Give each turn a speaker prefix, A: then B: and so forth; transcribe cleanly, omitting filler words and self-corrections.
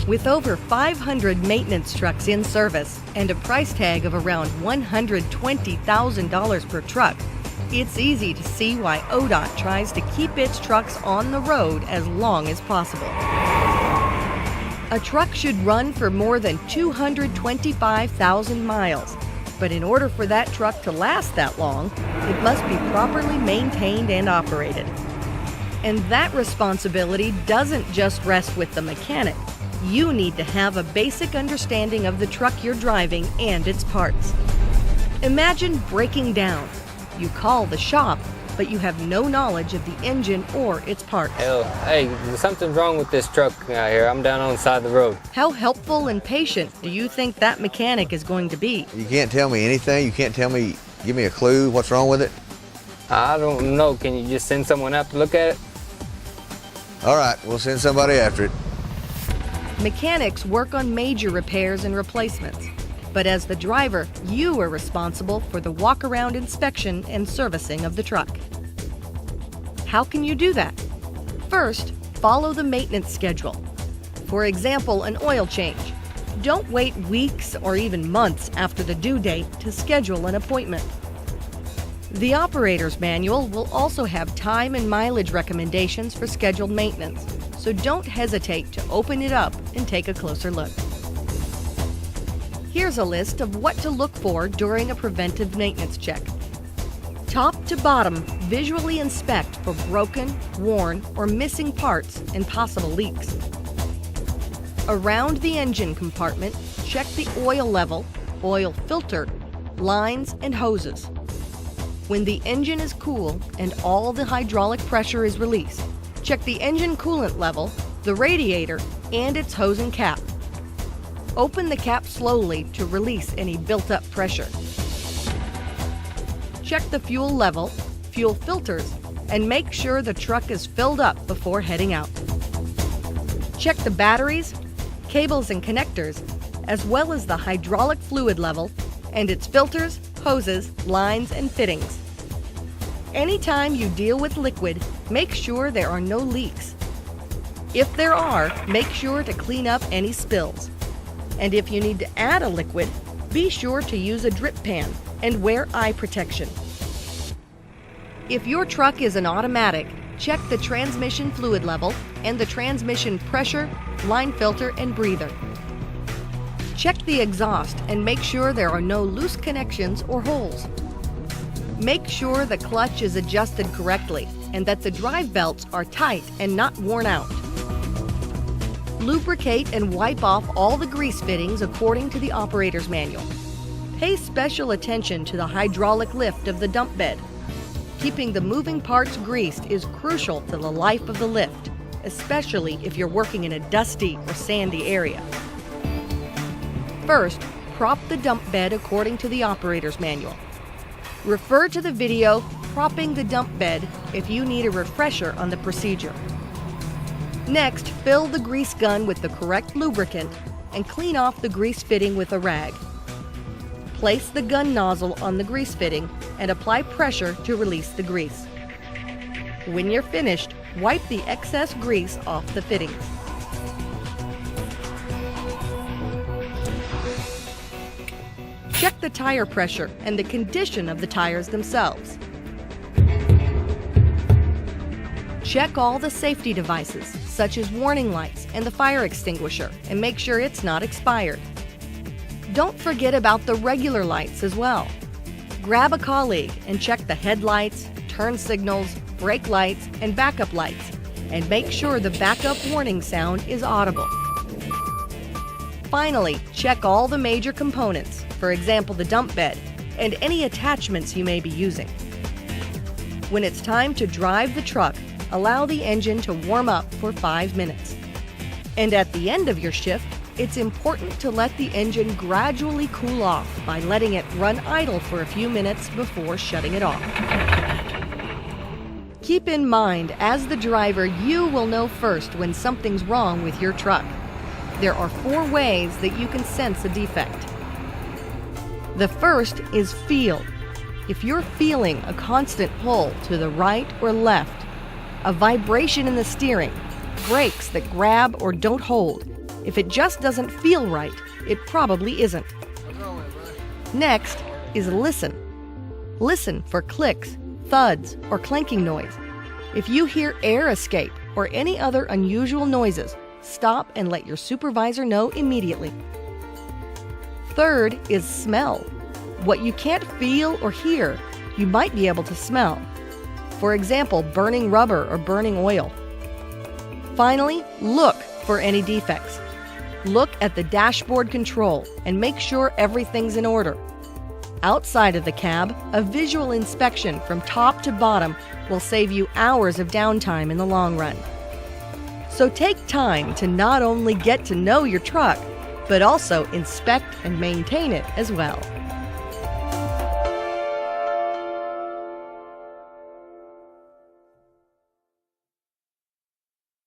A: With over 500 maintenance trucks in service and a price tag of around $120,000 per truck, it's easy to see why ODOT tries to keep its trucks on the road as long as possible. A truck should run for more than 225,000 miles, but in order for that truck to last that long, it must be properly maintained and operated. And that responsibility doesn't just rest with the mechanic. You need to have a basic understanding of the truck you're driving and its parts. Imagine breaking down. You call the shop, but you have no knowledge of the engine or its parts.
B: Hey, something's wrong with this truck out here. I'm down on the side of the road.
A: How helpful and patient do you think that mechanic is going to be?
C: You can't tell me anything? You can't tell me, give me a clue what's wrong with it?
B: I don't know. Can you just send someone out to look at it?
C: All right, we'll send somebody after it.
A: Mechanics work on major repairs and replacements, but as the driver, you are responsible for the walk-around inspection and servicing of the truck. How can you do that? First, follow the maintenance schedule. For example, an oil change. Don't wait weeks or even months after the due date to schedule an appointment. The operator's manual will also have time and mileage recommendations for scheduled maintenance, so don't hesitate to open it up and take a closer look. Here's a list of what to look for during a preventive maintenance check. Top to bottom, visually inspect for broken, worn, or missing parts and possible leaks. Around the engine compartment, check the oil level, oil filter, lines, and hoses. When the engine is cool and all the hydraulic pressure is released, check the engine coolant level, the radiator, and its hose and cap. Open the cap slowly to release any built-up pressure. Check the fuel level, fuel filters, and make sure the truck is filled up before heading out. Check the batteries, cables and connectors, as well as the hydraulic fluid level and its filters, hoses, lines, and fittings. Anytime you deal with liquid, make sure there are no leaks. If there are, make sure to clean up any spills. And if you need to add a liquid, be sure to use a drip pan and wear eye protection. If your truck is an automatic, check the transmission fluid level and the transmission pressure, line filter, and breather. Check the exhaust and make sure there are no loose connections or holes. Make sure the clutch is adjusted correctly and that the drive belts are tight and not worn out. Lubricate and wipe off all the grease fittings according to the operator's manual. Pay special attention to the hydraulic lift of the dump bed. Keeping the moving parts greased is crucial to the life of the lift, especially if you're working in a dusty or sandy area. First, prop the dump bed according to the operator's manual. Refer to the video Propping the Dump Bed if you need a refresher on the procedure. Next, fill the grease gun with the correct lubricant and clean off the grease fitting with a rag. Place the gun nozzle on the grease fitting and apply pressure to release the grease. When you're finished, wipe the excess grease off the fittings. Check the tire pressure and the condition of the tires themselves. Check all the safety devices, such as warning lights and the fire extinguisher, and make sure it's not expired. Don't forget about the regular lights as well. Grab a colleague and check the headlights, turn signals, brake lights, and backup lights, and make sure the backup warning sound is audible. Finally, check all the major components, for example the dump bed, and any attachments you may be using. When it's time to drive the truck, allow the engine to warm up for 5 minutes. And at the end of your shift, it's important to let the engine gradually cool off by letting it run idle for a few minutes before shutting it off. Keep in mind, as the driver, you will know first when something's wrong with your truck. There are 4 ways that you can sense a defect. The first is feel. If you're feeling a constant pull to the right or left, a vibration in the steering, brakes that grab or don't hold, If it just doesn't feel right, it probably isn't. Next is listen. Listen for clicks, thuds, or clanking noise. If you hear air escape or any other unusual noises, stop and let your supervisor know immediately. Third is smell. What you can't feel or hear, you might be able to smell. For example, burning rubber or burning oil. Finally, look for any defects. Look at the dashboard control and make sure everything's in order. Outside of the cab, a visual inspection from top to bottom will save you hours of downtime in the long run. So take time to not only get to know your truck, but also inspect and maintain it as well.